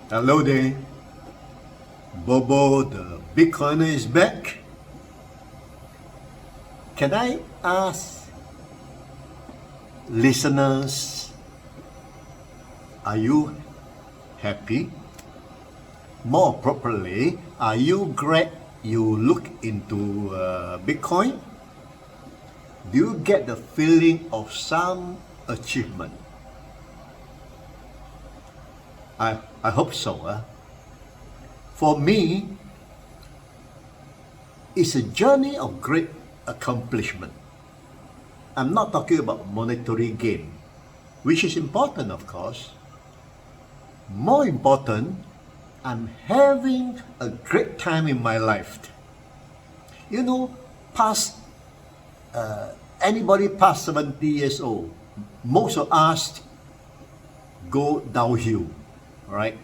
Hello there, BoBo, the Bitcoiner is back. Can I ask listeners, are you happy? More properly, are you glad you look into Bitcoin? Do you get the feeling of some achievement? I hope so. For me, it's a journey of great accomplishment. I'm not talking about monetary gain, which is important, of course. More important, I'm having a great time in my life. You know, past anybody past 70 years old, most of us go downhill, right?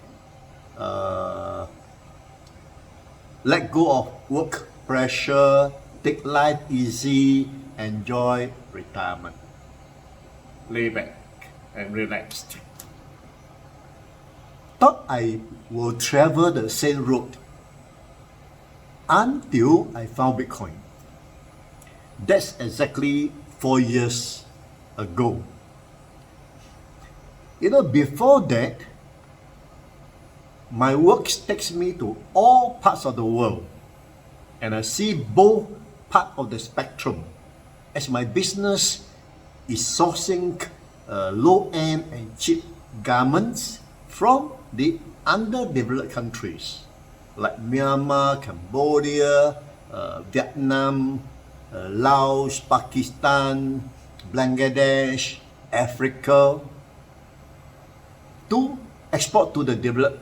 Let go of work pressure, take life easy, enjoy retirement. Lay back and relax. Thought I will travel the same road until I found Bitcoin. That's exactly 4 years ago. You know, before that, my work takes me to all parts of the world, and I see both parts of the spectrum, as my business is sourcing low-end and cheap garments from the underdeveloped countries like Myanmar, Cambodia, Vietnam, Laos, Pakistan, Bangladesh, Africa, to export to the developed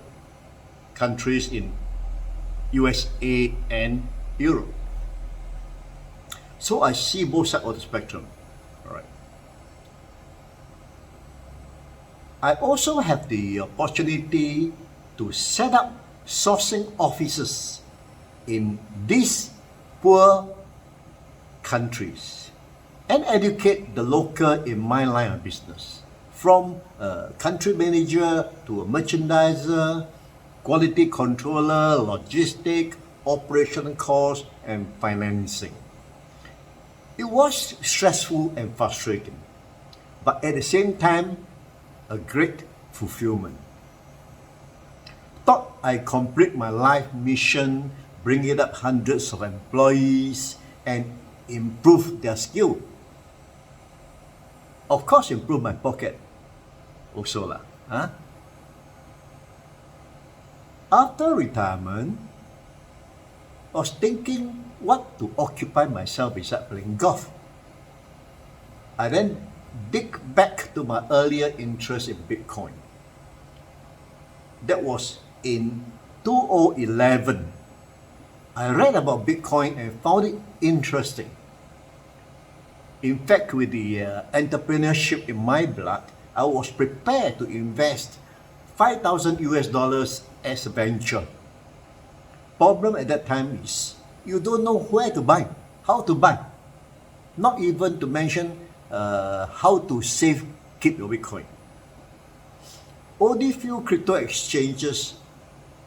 countries in USA and Europe. So I see both sides of the spectrum. All right. I also have the opportunity to set up sourcing offices in these poor countries and educate the local in my line of business, from a country manager to a merchandiser, quality controller, logistic, operation cost, and financing. It was stressful and frustrating, but at the same time, a great fulfillment. Thought I complete my life mission, bringing up hundreds of employees and improve their skill. Of course, improve my pocket also lah. After retirement, I was thinking what to occupy myself besides playing golf. I then dig back to my earlier interest in Bitcoin. That was in 2011. I read about Bitcoin and found it interesting. In fact, with the entrepreneurship in my blood, I was prepared to invest 5,000 US dollars as a venture. Problem at that time is you don't know where to buy, how to buy, not even to mention how to keep your Bitcoin. Only few crypto exchanges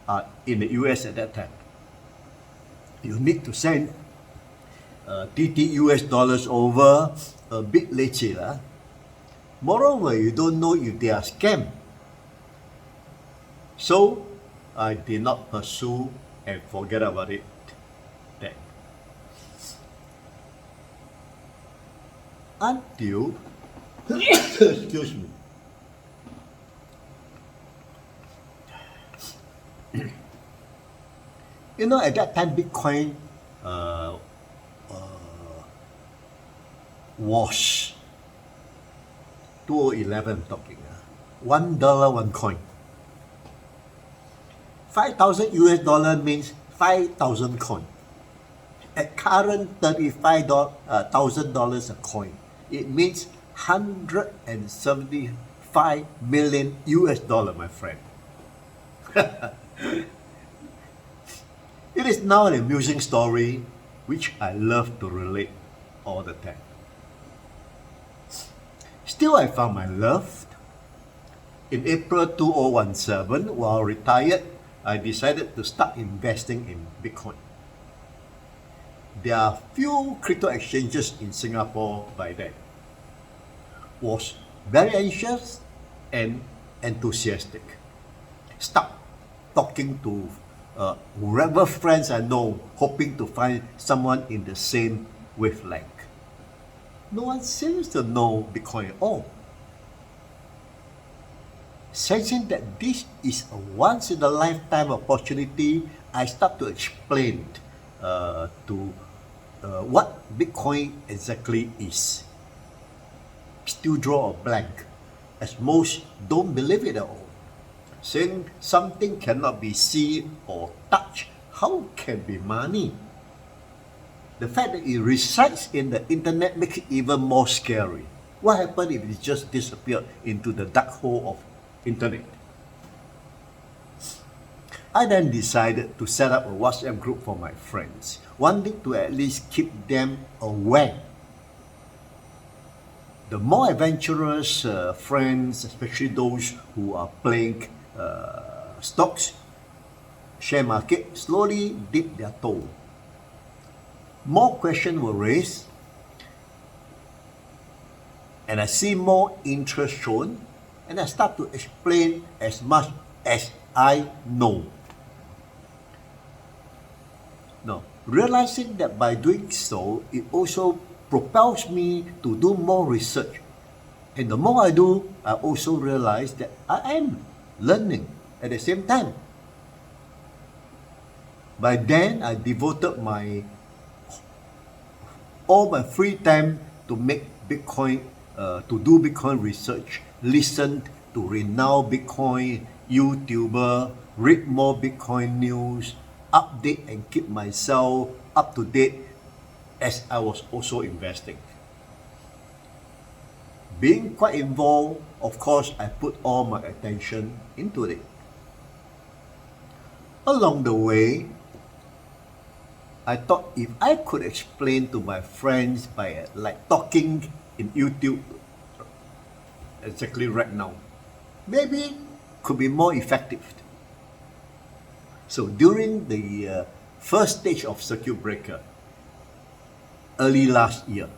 are in the US at that time. You need to send TT US dollars over a bit later. Moreover, you don't know if they are scam. So I did not pursue and forget about it then. Until, excuse me, you know, at that time Bitcoin was 2011 talking, $1 one coin. 5,000 US dollar means 5,000 coin. At current $35,000 a coin, it means 175 million US dollar, my friend. It is now an amusing story which I love to relate all the time. Still, I found my love In April 2017, while retired, I decided to start investing in Bitcoin. There are few crypto exchanges in Singapore by then. Was very anxious and enthusiastic. Start talking to whoever friends I know, hoping to find someone in the same wavelength. No one seems to know Bitcoin at all. Sensing that this is a once-in-a-lifetime opportunity, I start to explain what Bitcoin exactly is. Still draw a blank, as most don't believe it at all. Saying something cannot be seen or touched, how can be money? The fact that it resides in the internet makes it even more scary. What happens if it just disappeared into the dark hole of internet? I then decided to set up a WhatsApp group for my friends, wanting to at least keep them aware. The more adventurous friends, especially those who are playing stocks, share market, slowly dip their toe. More questions were raised, and I see more interest shown, and I start to explain as much as I know. Now, realizing that by doing so, it also propels me to do more research. And the more I do, I also realize that I am learning at the same time. By then, I devoted all my free time to make Bitcoin, to do Bitcoin research, listen to renowned Bitcoin YouTuber, read more Bitcoin news, update and keep myself up to date as I was also investing. Being quite involved, of course, I put all my attention into it. Along the way, I thought if I could explain to my friends by like talking in YouTube exactly right now, maybe could be more effective. So during the first stage of circuit breaker, early last year,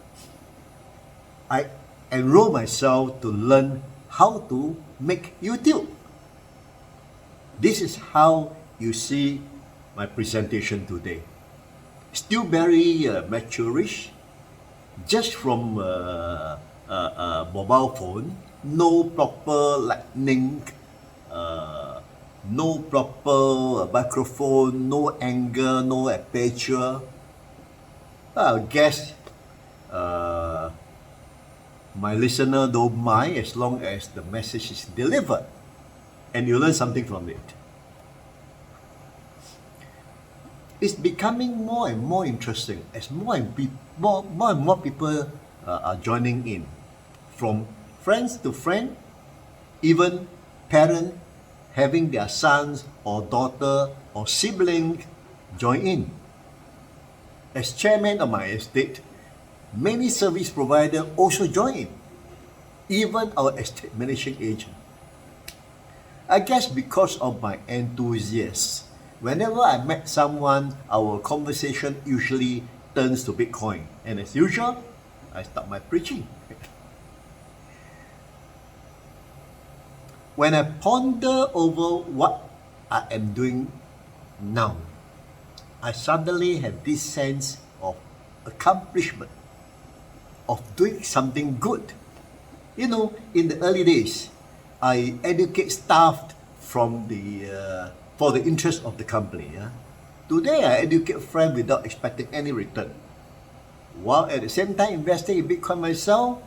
I enrolled myself to learn how to make YouTube. This is how you see my presentation today. Still very mature-ish, just from mobile phone, no proper lightning, no proper microphone, no angle, no aperture. I guess my listener don't mind as long as the message is delivered and you learn something from it. It's becoming more and more interesting as more and more people are joining in, from friends to friend, even parents having their sons or daughter or sibling join in. As chairman of my estate, many service providers also join in, even our estate managing agent. I guess because of my enthusiasm, whenever I met someone, our conversation usually turns to Bitcoin. And as usual, I start my preaching. When I ponder over what I am doing now, I suddenly have this sense of accomplishment, of doing something good. You know, in the early days, I educate staff from for the interest of the company. Today, I educate friends without expecting any return. While at the same time investing in Bitcoin myself,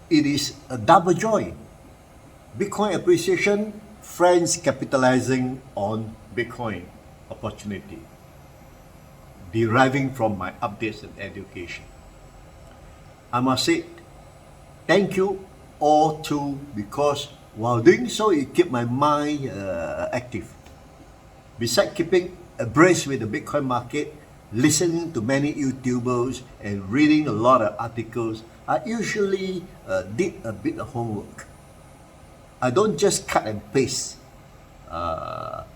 it is a double joy. Bitcoin appreciation, friends capitalizing on Bitcoin opportunity, deriving from my updates and education. I must say, thank you all too, because while doing so, it keeps my mind active. Besides keeping abreast with the Bitcoin market, listening to many YouTubers and reading a lot of articles, I usually did a bit of homework. I don't just cut and paste or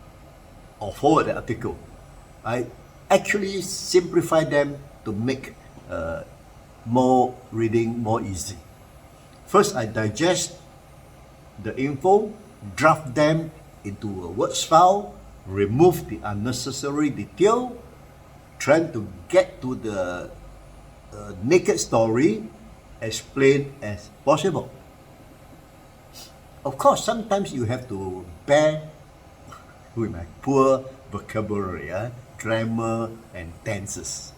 forward the article. I actually simplify them to make more reading more easy. First, I digest the info, draft them into a words file, remove the unnecessary detail, trying to get to the naked story as plain as possible. Of course, sometimes you have to bear with my poor vocabulary, grammar and tenses.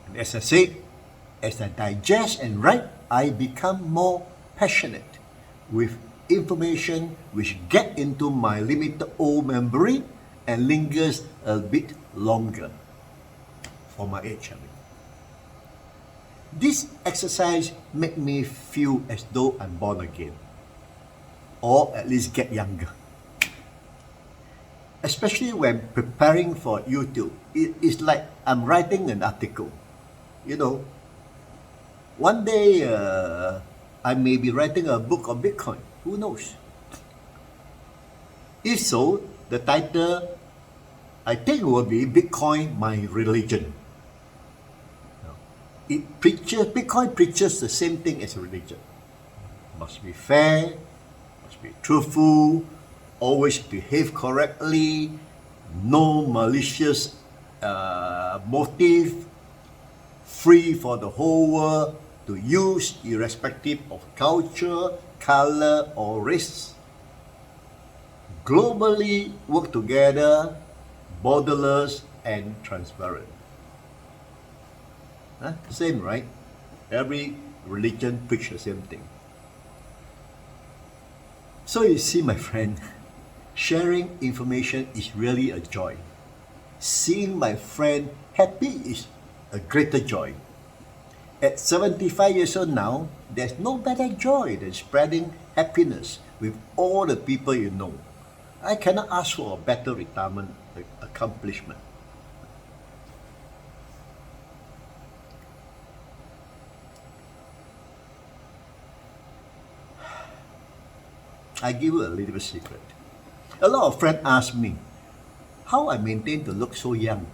And as I said, as I digest and write, I become more passionate with information which get into my limited old memory and lingers a bit longer for my age. This exercise makes me feel as though I'm born again, or at least get younger. Especially when preparing for YouTube, it's like I'm writing an article. You know, one day I may be writing a book on Bitcoin. Who knows? If so, the title I think will be Bitcoin, My Religion. Bitcoin preaches the same thing as religion. Must be fair, must be truthful, always behave correctly, no malicious motive, free for the whole world to use irrespective of culture, color or race. Globally work together, borderless and transparent. Same, right? Every religion preaches the same thing. So you see, my friend, sharing information is really a joy. Seeing my friend happy is a greater joy. At 75 years old now, there's no better joy than spreading happiness with all the people you know. I cannot ask for a better retirement accomplishment. I give you a little secret. A lot of friends ask me how I maintain to look so young.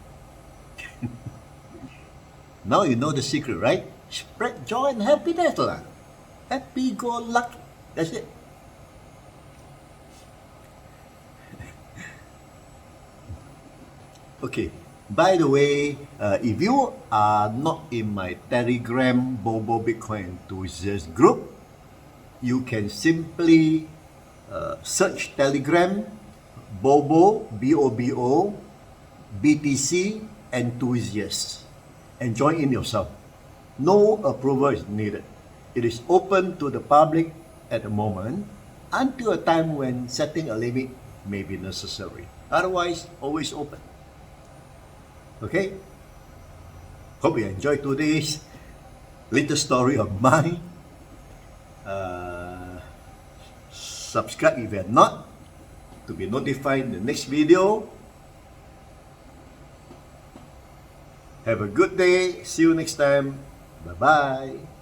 Now you know the secret, right? Spread joy and happiness lah. Happy go lucky. That's it. Okay. By the way, if you are not in my Telegram BoBo Bitcoin Enthusiast group, you can simply search Telegram BoBo BoBo BTC Enthusiast and join in yourself. No approval is needed. It is open to the public at the moment until a time when setting a limit may be necessary. Otherwise, always open. Okay? Hope you enjoyed today's little story of mine. Subscribe if you have not to be notified in the next video. Have a good day. See you next time. Bye-bye.